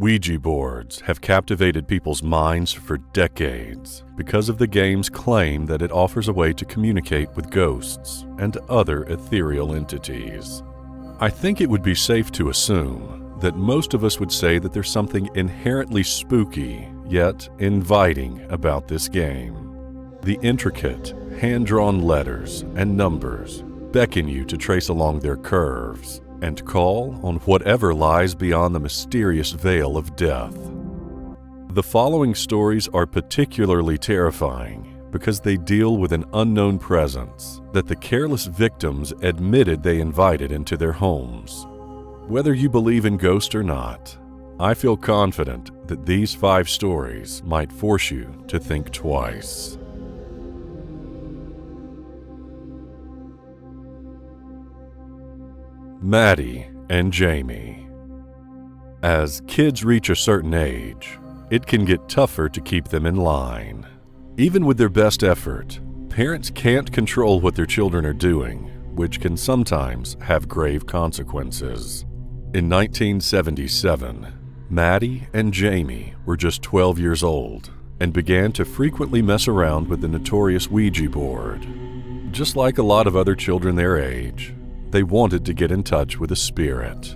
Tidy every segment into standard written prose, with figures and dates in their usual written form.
Ouija boards have captivated people's minds for decades because of the game's claim that it offers a way to communicate with ghosts and other ethereal entities. I think it would be safe to assume that most of us would say that there's something inherently spooky yet inviting about this game. The intricate, hand-drawn letters and numbers beckon you to trace along their curves and call on whatever lies beyond the mysterious veil of death. The following stories are particularly terrifying because they deal with an unknown presence that the careless victims admitted they invited into their homes. Whether you believe in ghosts or not, I feel confident that these 5 stories might force you to think twice. Mattie and Jamie. As kids reach a certain age, it can get tougher to keep them in line. Even with their best effort, parents can't control what their children are doing, which can sometimes have grave consequences. In 1977, Mattie and Jamie were just 12 years old and began to frequently mess around with the notorious Ouija board. Just like a lot of other children their age, they wanted to get in touch with a spirit.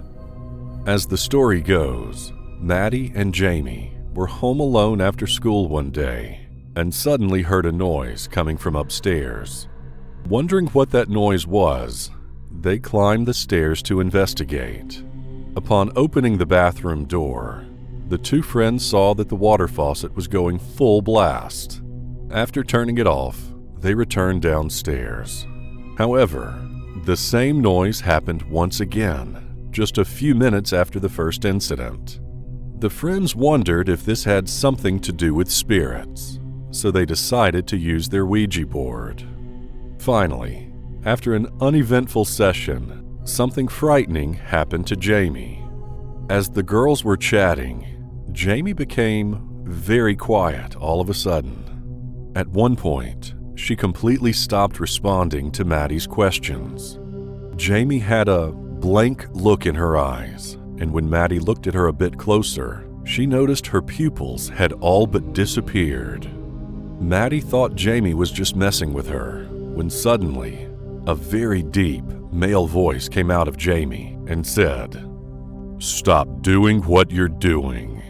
As the story goes, Mattie and Jamie were home alone after school one day and suddenly heard a noise coming from upstairs. Wondering what that noise was, they climbed the stairs to investigate. Upon opening the bathroom door, the 2 friends saw that the water faucet was going full blast. After turning it off, they returned downstairs. However, the same noise happened once again, just a few minutes after the first incident. The friends wondered if this had something to do with spirits, so they decided to use their Ouija board. Finally, after an uneventful session, something frightening happened to Jamie. As the girls were chatting, Jamie became very quiet all of a sudden. At one point, she completely stopped responding to Mattie's questions. Jamie had a blank look in her eyes, and when Mattie looked at her a bit closer, she noticed her pupils had all but disappeared. Mattie thought Jamie was just messing with her, when suddenly, a very deep male voice came out of Jamie and said, "Stop doing what you're doing."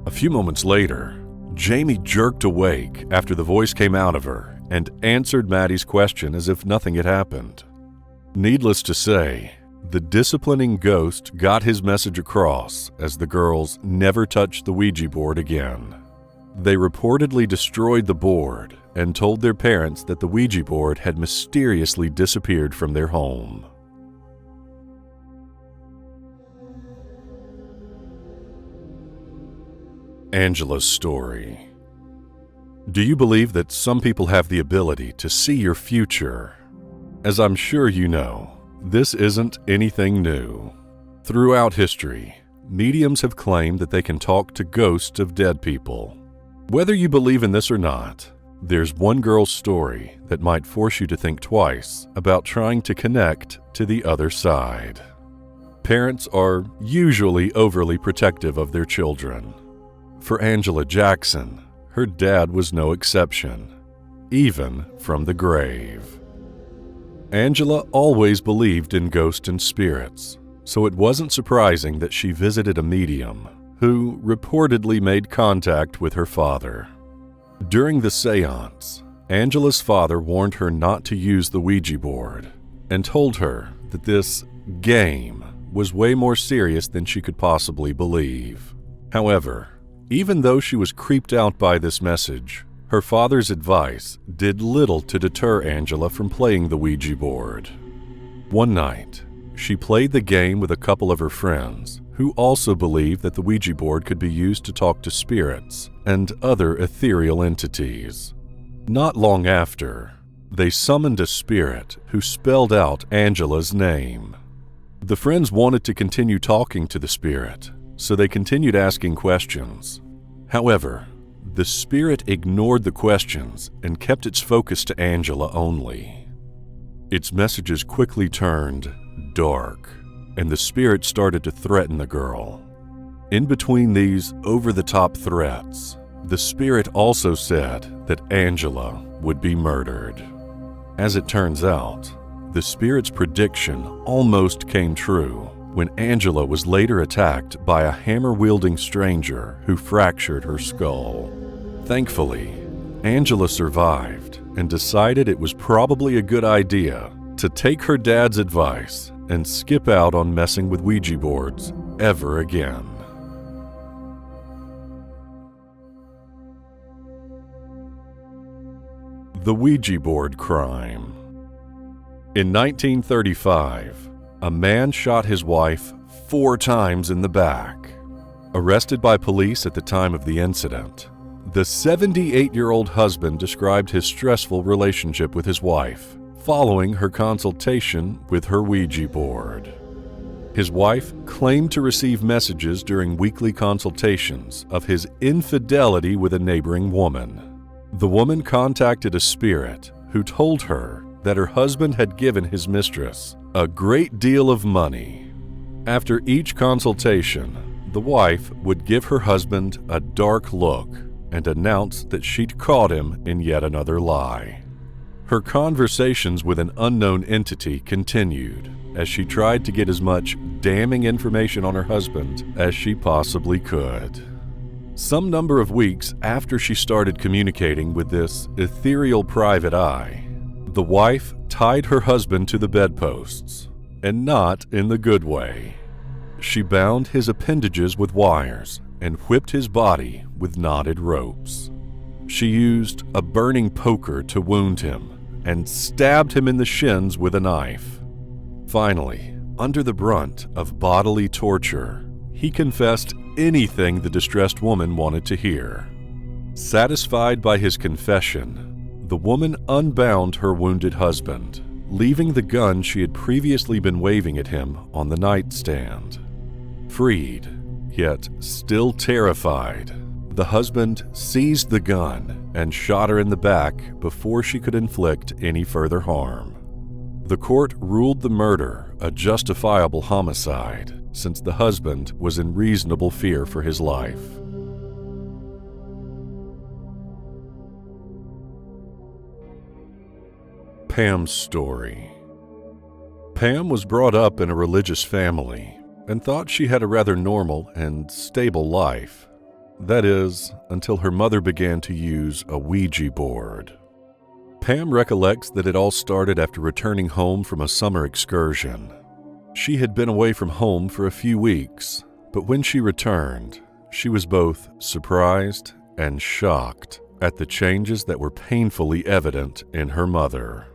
A few moments later, Jamie jerked awake after the voice came out of her and answered Mattie's question as if nothing had happened. Needless to say, the disciplining ghost got his message across as the girls never touched the Ouija board again. They reportedly destroyed the board and told their parents that the Ouija board had mysteriously disappeared from their home. Angela's story. Do you believe that some people have the ability to see your future? As I'm sure you know, this isn't anything new. Throughout history, mediums have claimed that they can talk to ghosts of dead people. Whether you believe in this or not, there's one girl's story that might force you to think twice about trying to connect to the other side. Parents are usually overly protective of their children. For Angela Jackson, her dad was no exception, even from the grave. Angela always believed in ghosts and spirits, so it wasn't surprising that she visited a medium who reportedly made contact with her father. During the seance, Angela's father warned her not to use the Ouija board and told her that this game was way more serious than she could possibly believe. However, even though she was creeped out by this message, her father's advice did little to deter Angela from playing the Ouija board. One night, she played the game with a couple of her friends who also believed that the Ouija board could be used to talk to spirits and other ethereal entities. Not long after, they summoned a spirit who spelled out Angela's name. The friends wanted to continue talking to the spirit, so they continued asking questions. However, the spirit ignored the questions and kept its focus to Angela only. Its messages quickly turned dark, and the spirit started to threaten the girl. In between these over-the-top threats, the spirit also said that Angela would be murdered. As it turns out, the spirit's prediction almost came true when Angela was later attacked by a hammer-wielding stranger who fractured her skull. Thankfully, Angela survived and decided it was probably a good idea to take her dad's advice and skip out on messing with Ouija boards ever again. The Ouija board crime. In 1935, a man shot his wife 4 times in the back. Arrested by police at the time of the incident, the 78-year-old husband described his stressful relationship with his wife following her consultation with her Ouija board. His wife claimed to receive messages during weekly consultations of his infidelity with a neighboring woman. The woman contacted a spirit who told her that her husband had given his mistress a great deal of money. After each consultation, the wife would give her husband a dark look and announce that she'd caught him in yet another lie. Her conversations with an unknown entity continued as she tried to get as much damning information on her husband as she possibly could. Some number of weeks after she started communicating with this ethereal private eye, the wife tied her husband to the bedposts, and not in the good way. She bound his appendages with wires and whipped his body with knotted ropes. She used a burning poker to wound him and stabbed him in the shins with a knife. Finally, under the brunt of bodily torture, he confessed anything the distressed woman wanted to hear. Satisfied by his confession, the woman unbound her wounded husband, leaving the gun she had previously been waving at him on the nightstand. Freed, yet still terrified, the husband seized the gun and shot her in the back before she could inflict any further harm. The court ruled the murder a justifiable homicide, since the husband was in reasonable fear for his life. Pam's Story. Pam was brought up in a religious family and thought she had a rather normal and stable life. That is, until her mother began to use a Ouija board. Pam recollects that it all started after returning home from a summer excursion. She had been away from home for a few weeks, but when she returned, she was both surprised and shocked at the changes that were painfully evident in her mother.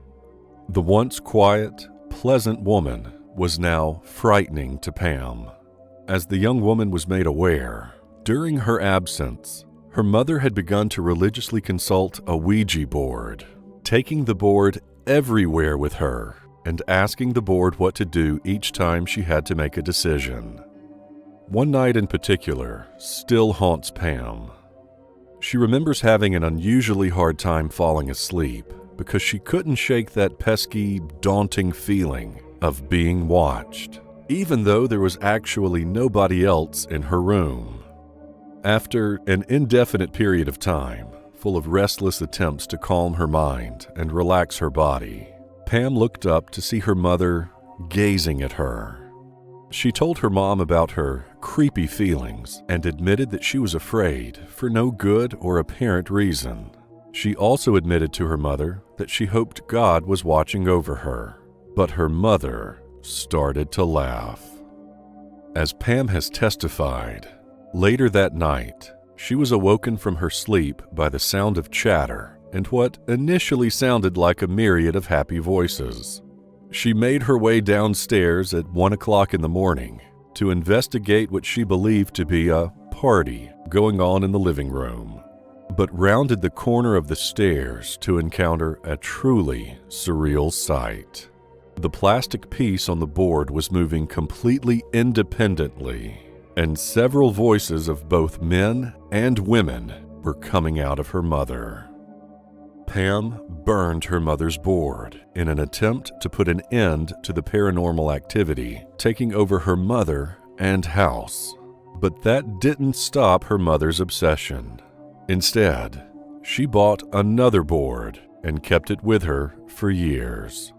The once quiet, pleasant woman was now frightening to Pam. As the young woman was made aware, during her absence, her mother had begun to religiously consult a Ouija board, taking the board everywhere with her and asking the board what to do each time she had to make a decision. One night in particular still haunts Pam. She remembers having an unusually hard time falling asleep because she couldn't shake that pesky, daunting feeling of being watched, even though there was actually nobody else in her room. After an indefinite period of time, full of restless attempts to calm her mind and relax her body, Pam looked up to see her mother gazing at her. She told her mom about her creepy feelings and admitted that she was afraid for no good or apparent reason. She also admitted to her mother that she hoped God was watching over her, but her mother started to laugh. As Pam has testified, later that night, she was awoken from her sleep by the sound of chatter and what initially sounded like a myriad of happy voices. She made her way downstairs at 1 o'clock in the morning to investigate what she believed to be a party going on in the living room, but rounded the corner of the stairs to encounter a truly surreal sight. The plastic piece on the board was moving completely independently, and several voices of both men and women were coming out of her mother. Pam burned her mother's board in an attempt to put an end to the paranormal activity taking over her mother and house. But that didn't stop her mother's obsession. Instead, she bought another board and kept it with her for years.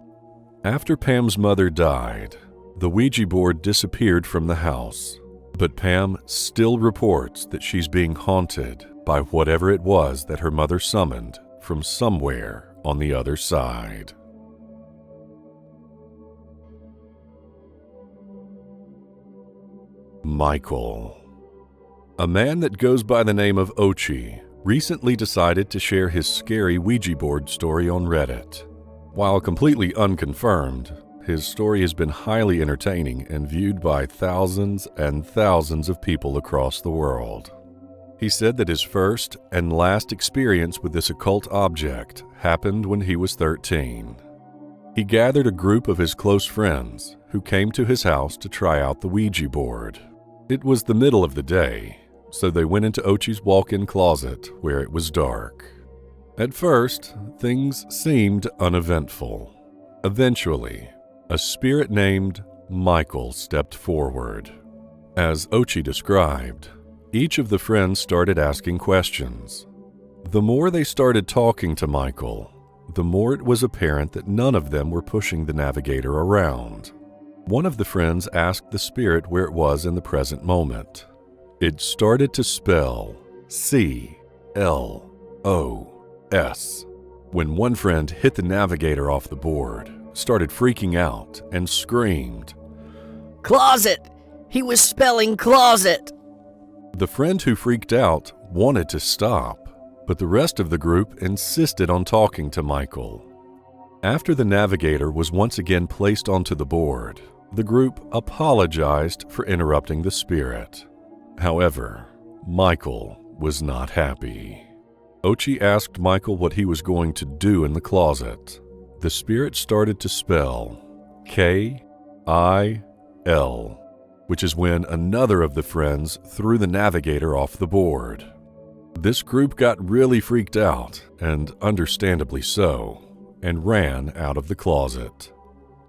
After Pam's mother died, the Ouija board disappeared from the house, but Pam still reports that she's being haunted by whatever it was that her mother summoned from somewhere on the other side. Michael. A man that goes by the name of CO.AG recently decided to share his scary Ouija board story on Reddit. While completely unconfirmed, his story has been highly entertaining and viewed by thousands and thousands of people across the world. He said that his first and last experience with this occult object happened when he was 13. He gathered a group of his close friends who came to his house to try out the Ouija board. It was the middle of the day, so they went into CO.AG's walk-in closet where it was dark. At first, things seemed uneventful. Eventually, a spirit named Michael stepped forward. As CO.AG described, each of the friends started asking questions. The more they started talking to Michael, the more it was apparent that none of them were pushing the navigator around. One of the friends asked the spirit where it was in the present moment. It started to spell C-L-O-S. When one friend hit the navigator off the board, started freaking out, and screamed, "Closet! He was spelling closet!" The friend who freaked out wanted to stop, but the rest of the group insisted on talking to Michael. After the navigator was once again placed onto the board, the group apologized for interrupting the spirit. However, Michael was not happy. CO.AG asked Michael what he was going to do in the closet. The spirit started to spell K-I-L, which is when another of the friends threw the navigator off the board. This group got really freaked out, and understandably so, and ran out of the closet.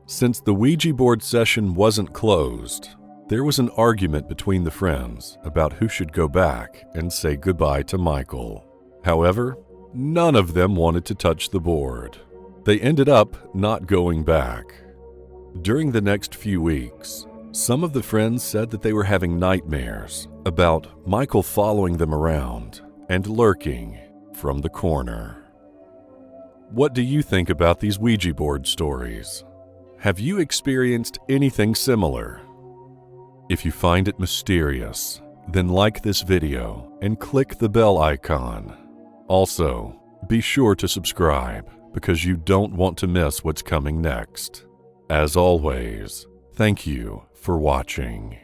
Since the Ouija board session wasn't closed, there was an argument between the friends about who should go back and say goodbye to Michael. However, none of them wanted to touch the board. They ended up not going back. During the next few weeks, some of the friends said that they were having nightmares about Michael following them around and lurking from the corner. What do you think about these Ouija board stories? Have you experienced anything similar? If you find it mysterious, then like this video and click the bell icon. Also, be sure to subscribe because you don't want to miss what's coming next. As always, thank you for watching.